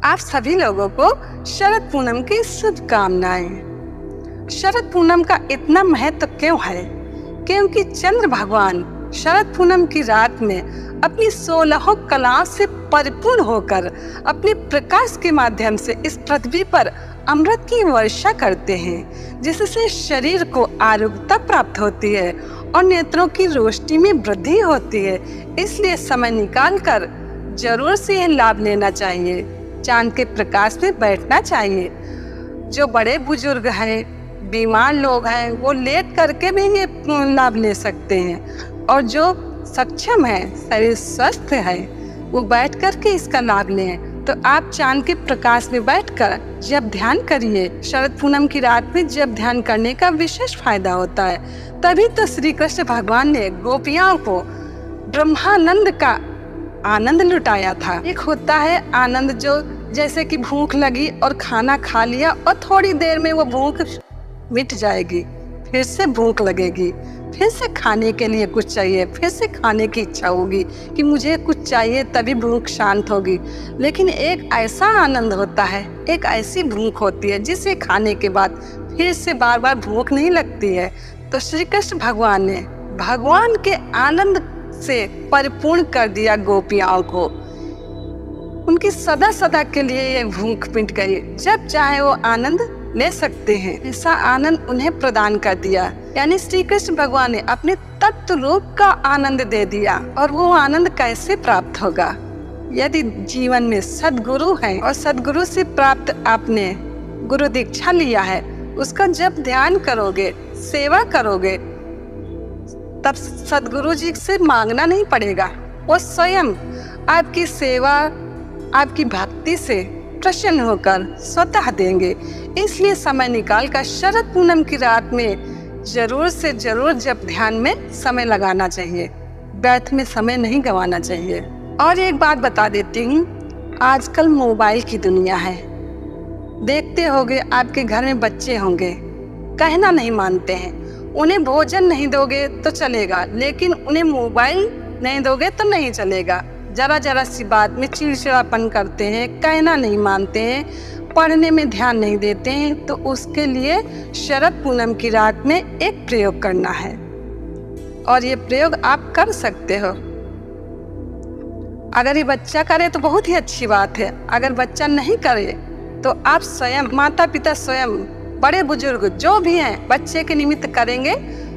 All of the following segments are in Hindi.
आप सभी लोगों को शरद पूनम की शुभकामनाएं। शरद पूनम का इतना महत्व क्यों है? क्योंकि चंद्र भगवान शरद पूनम की रात में अपनी 16 कलाओं से परिपूर्ण होकर अपने प्रकाश के माध्यम से इस पृथ्वी पर अमृत की वर्षा करते हैं, जिससे शरीर को आरोग्यता प्राप्त होती है और नेत्रों की रोशनी में वृद्धि होती है। इसलिए समय निकालकर जरूर से यह लाभ लेना चाहिए। चांद के प्रकाश में बैठना चाहिए। जो बड़े बुजुर्ग हैं, बीमार लोग हैं, वो लेट करके भी ये लाभ ले सकते हैं, और जो सक्षम है, शरीर स्वस्थ है, वो बैठ करके इसका लाभ लें। तो आप चांद के प्रकाश में बैठकर जब ध्यान करिए, शरद पूनम की रात में जब ध्यान करने का विशेष फायदा होता है। तभी तो श्री कृष्ण भगवान ने गोपियों को ब्रह्मानंद का आनंद लुटाया था। एक होता है आनंद जो जैसे कि भूख लगी और खाना खा लिया और थोड़ी देर में वो भूख मिट जाएगी, फिर से भूख लगेगी, फिर से खाने के लिए कुछ चाहिए, फिर से खाने की इच्छा होगी कि मुझे कुछ चाहिए, तभी भूख शांत होगी। लेकिन एक ऐसा आनंद होता है, एक ऐसी भूख होती है जिसे खाने के बाद फिर से बार बार भूख नहीं लगती है। तो श्री कृष्ण भगवान ने भगवान के आनंद से परिपूर्ण कर दिया गोपियों को। उनकी सदा सदा के लिए ये भूख मिट गई। जब चाहे वो आनंद ले सकते हैं, ऐसा आनंद उन्हें प्रदान कर दिया। यानी श्री कृष्ण भगवान ने अपने तत्व रूप का आनंद दे दिया। और वो आनंद कैसे प्राप्त होगा? यदि जीवन में सद्गुरु है और सद्गुरु से प्राप्त आपने गुरु दीक्षा लिया है, उसका जब ध्यान करोगे, सेवा करोगे, तब सद्गुरु जी से मांगना नहीं पड़ेगा। वो स्वयं आपकी सेवा, आपकी भक्ति से प्रसन्न होकर स्वतः देंगे। इसलिए समय निकाल कर शरद पूनम की रात में जरूर से जरूर जब ध्यान में समय लगाना चाहिए, व्यर्थ में समय नहीं गंवाना चाहिए। और एक बात बता देती हूँ, आजकल मोबाइल की दुनिया है। देखते होंगे आपके घर में बच्चे होंगे, कहना नहीं मानते हैं। उन्हें भोजन नहीं दोगे तो चलेगा, लेकिन उन्हें मोबाइल नहीं दोगे तो नहीं चलेगा। जरा जरा सी बात में चिड़चिड़ापन करते हैं, कहना नहीं मानते हैं, पढ़ने में ध्यान नहीं देते हैं। तो उसके लिए शरद पूनम की रात में एक प्रयोग करना है, और ये प्रयोग आप कर सकते हो। अगर ये बच्चा करे तो बहुत ही अच्छी बात है। अगर बच्चा नहीं करे तो आप स्वयं, माता पिता स्वयं, बड़े बुजुर्ग जो भी हैं, बच्चे के निमित्त करेंगे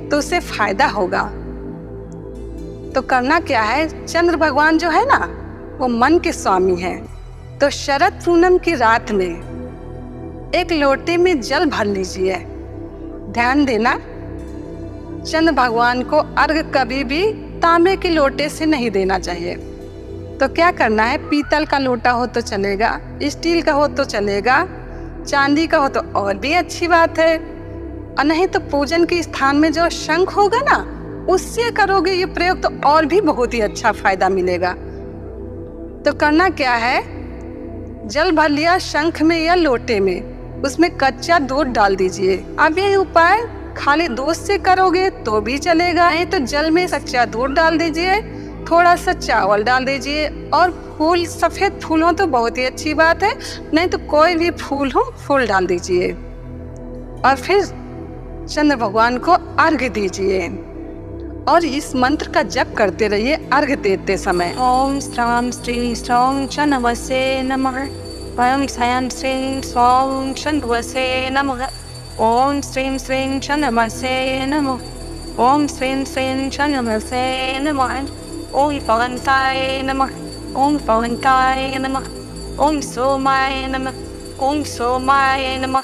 तो उससे फायदा होगा। तो करना क्या है, चंद्र भगवान जो है ना, वो मन के स्वामी हैं। तो शरद पूनम की रात में एक लोटे में जल भर लीजिए। ध्यान देना, चंद्र भगवान को अर्घ कभी भी तांबे के लोटे से नहीं देना चाहिए। तो क्या करना है, पीतल का लोटा हो तो चलेगा, स्टील का हो तो चलेगा, चांदी का हो तो और भी अच्छी बात है, और नहीं तो पूजन के स्थान में जो शंख होगा ना, उससे करोगे ये प्रयोग तो और भी बहुत ही अच्छा फायदा मिलेगा। तो करना क्या है, जल भर लिया शंख में या लोटे में, उसमें कच्चा दूध डाल दीजिए। अब ये उपाय खाली दूध से करोगे तो भी चलेगा, नहीं तो जल में कच्चा दूध डाल दीजिए, थोड़ा सा चावल डाल दीजिए, और फूल, सफेद फूल हो तो बहुत ही अच्छी बात है, नहीं तो कोई भी फूल हो, फूल डाल दीजिए। और फिर चंद्र भगवान को अर्घ्य दीजिए, और इस मंत्र का जप करते रहिए अर्घ्य देते समय। ओम श्राम श्री श्राम चनवसे नमः। ओम श्राम श्री स्वाम चनवसे नमः। ओम श्रीं श्रीं चनवसे नमः। ओम श्रीं श्रीं चनवसे नमः। ओम पवनताय नमः। ओम पवनताय नमः। ओम सोमाय नमः। ओम सोमाय नमः।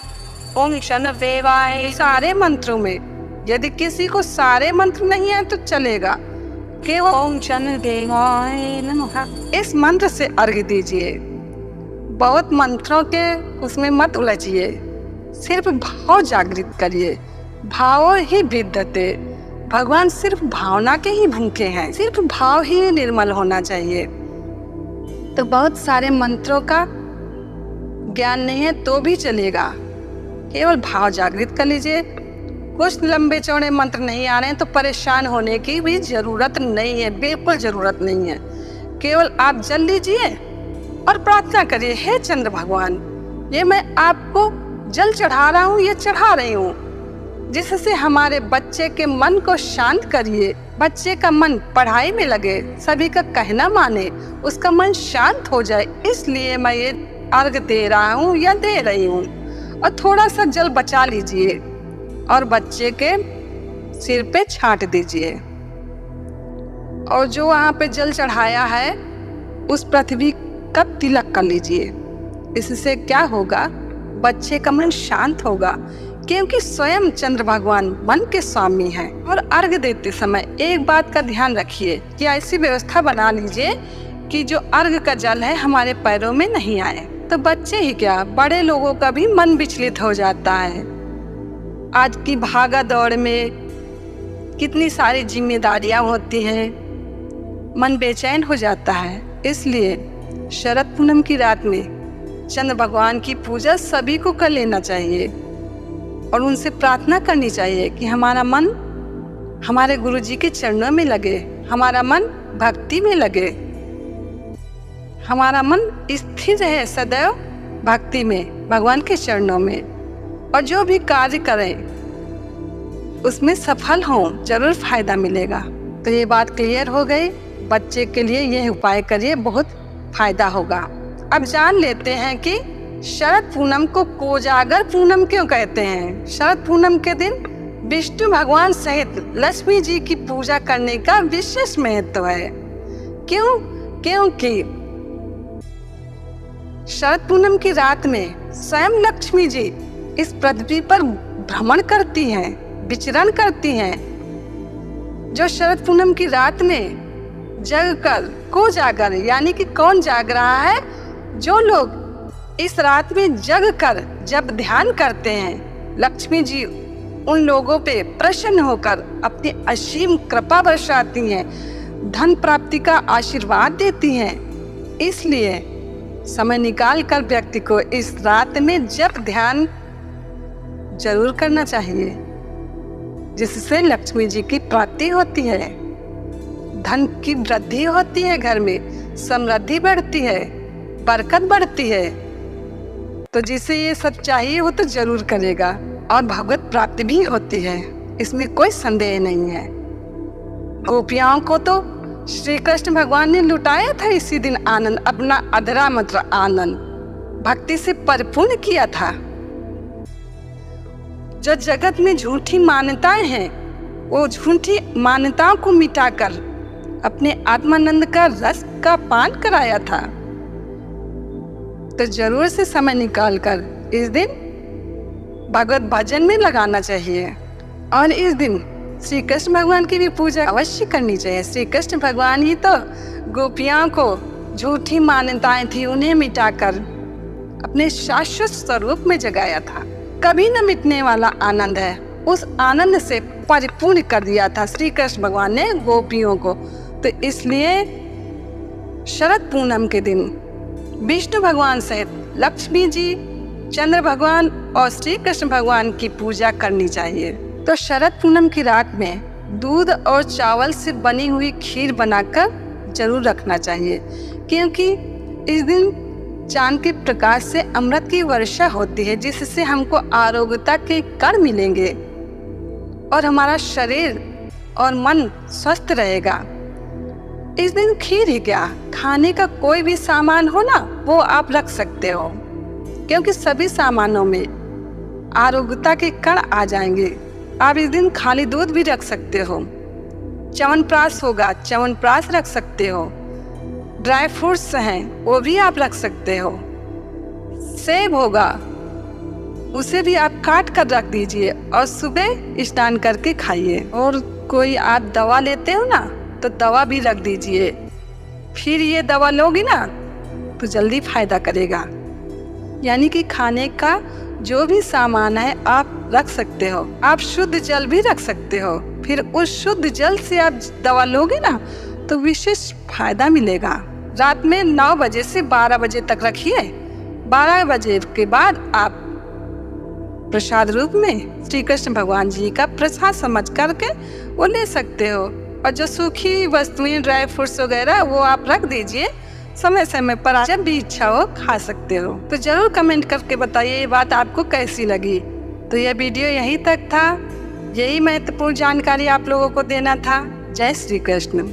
ओम शनदेवाय। सारे मंत्रों में यदि किसी को सारे मंत्र नहीं है तो चलेगा, केवल ओम शनदेवाय नमः इस मंत्र से अर्घ्य दीजिए। बहुत मंत्रों के उसमें मत उलझिए, सिर्फ भाव जागृत करिए। भाव ही विद्यते, भगवान सिर्फ भावना के ही भूखे हैं, सिर्फ भाव ही निर्मल होना चाहिए। तो बहुत सारे मंत्रों का ज्ञान नहीं है तो भी चलेगा, केवल भाव जागृत कर लीजिए। कुछ लंबे चौड़े मंत्र नहीं आ रहे हैं तो परेशान होने की भी जरूरत नहीं है, बिल्कुल जरूरत नहीं है। केवल आप जल लीजिए और प्रार्थना करिए, हे चंद्र भगवान, ये मैं आपको जल चढ़ा रहा हूँ, ये चढ़ा रही हूँ, जिससे हमारे बच्चे के मन को शांत करिए, बच्चे का मन पढ़ाई में लगे, सभी का कहना माने, उसका मन शांत हो जाए, इसलिए मैं ये अर्घ दे रहा हूँ या दे रही हूँ। और थोड़ा सा जल बचा लीजिए और बच्चे के सिर पे छांट दीजिए। और जो वहाँ पे जल चढ़ाया है उस पृथ्वी का तिलक कर लीजिए। इससे क्या होगा, बच्चे का मन शांत होगा, क्योंकि स्वयं चंद्र भगवान मन के स्वामी हैं। और अर्घ देते समय एक बात का ध्यान रखिए कि ऐसी व्यवस्था बना लीजिए कि जो अर्घ का जल है हमारे पैरों में नहीं आए। तो बच्चे ही क्या, बड़े लोगों का भी मन विचलित हो जाता है। आज की भागा दौड़ में कितनी सारी जिम्मेदारियां होती हैं, मन बेचैन हो जाता है। इसलिए शरद पूनम की रात में चंद्र भगवान की पूजा सभी को कर लेना चाहिए और उनसे प्रार्थना करनी चाहिए कि हमारा मन हमारे गुरुजी के चरणों में लगे, हमारा मन भक्ति में लगे, हमारा मन स्थिर रहे सदैव भक्ति में, भगवान के चरणों में। और जो भी कार्य करें उसमें सफल हों, जरूर फायदा मिलेगा। तो ये बात क्लियर हो गई। बच्चे के लिए यह उपाय करिए, बहुत फायदा होगा। अब जान लेते हैं कि शरद पूनम को कोजागर पूनम क्यों कहते हैं। शरद पूनम के दिन विष्णु भगवान सहित लक्ष्मी जी की पूजा करने का विशेष महत्व है। क्यों? क्योंकि शरद पूनम की रात में स्वयं लक्ष्मी जी इस पृथ्वी पर भ्रमण करती हैं, विचरण करती हैं। जो शरद पूनम की रात में जग कर कोजागर, यानी कि कौन जाग रहा है, जो लोग इस रात में जग कर जब ध्यान करते हैं, लक्ष्मी जी उन लोगों पे प्रसन्न होकर अपनी असीम कृपा बरसाती हैं, धन प्राप्ति का आशीर्वाद देती हैं। इसलिए समय निकाल कर व्यक्ति को इस रात में जप ध्यान जरूर करना चाहिए, जिससे लक्ष्मी जी की प्राप्ति होती है, धन की वृद्धि होती है, घर में समृद्धि बढ़ती है, बरकत बढ़ती है। तो जिसे ये सब चाहिए वो तो जरूर करेगा और भगवत प्राप्ति भी होती है, इसमें कोई संदेह नहीं है। गोपियाओं को तो श्री कृष्ण भगवान ने लुटाया था इसी दिन आनंद, अपना अधरा मत आनंद भक्ति से परिपूर्ण किया था। जो जगत में झूठी मान्यताएं हैं, वो झूठी मान्यताओं को मिटाकर अपने आत्मानंद का रस का पान कराया था। तो जरूर से समय निकालकर इस दिन भगवत भजन में लगाना चाहिए और इस दिन श्री कृष्ण भगवान की भी पूजा अवश्य करनी चाहिए। श्री कृष्ण भगवान ही तो गोपियां को झूठी मान्यताएं थी उन्हें मिटाकर अपने शाश्वत स्वरूप में जगाया था। कभी न मिटने वाला आनंद है, उस आनंद से परिपूर्ण कर दिया था श्री कृष्ण भगवान ने गोपियों को। तो इसलिए शरद पूनम के दिन विष्णु भगवान सहित लक्ष्मी जी, चंद्र भगवान और श्री कृष्ण भगवान की पूजा करनी चाहिए। तो शरद पूनम की रात में दूध और चावल से बनी हुई खीर बनाकर जरूर रखना चाहिए, क्योंकि इस दिन चांद के प्रकाश से अमृत की वर्षा होती है, जिससे हमको आरोग्यता के कण मिलेंगे और हमारा शरीर और मन स्वस्थ रहेगा। इस दिन खीर ही क्या, खाने का कोई भी सामान हो ना, वो आप रख सकते हो, क्योंकि सभी सामानों में आरोग्यता के कण आ जाएंगे। आप इस दिन खाली दूध भी रख सकते हो, च्यवनप्राश होगा, च्यवनप्राश रख सकते हो, ड्राई फ्रूट्स हैं वो भी आप रख सकते हो, सेब होगा उसे भी आप काट कर रख दीजिए और सुबह स्नान करके खाइए। और कोई आप दवा लेते हो ना, तो दवा भी रख दीजिए, फिर ये दवा लोगी ना तो जल्दी फायदा करेगा। यानी कि खाने का जो भी सामान है आप रख सकते हो। आप शुद्ध जल भी रख सकते हो, फिर उस शुद्ध जल से आप दवा लोगे ना तो विशेष फायदा मिलेगा। रात में 9 बजे से 12 बजे तक रखिए। 12 बजे के बाद आप प्रसाद रूप में श्री कृष्ण भगवान जी का प्रसाद समझ करके वो ले सकते हो। और जो सूखी वस्तुएं, ड्राई फ्रूट्स वगैरह, वो आप रख दीजिए समय समय पर जब भी इच्छा हो खा सकते हो। तो जरूर कमेंट करके बताइए ये बात आपको कैसी लगी। तो यह वीडियो यहीं तक था, यही महत्वपूर्ण जानकारी आप लोगों को देना था। जय श्री कृष्ण।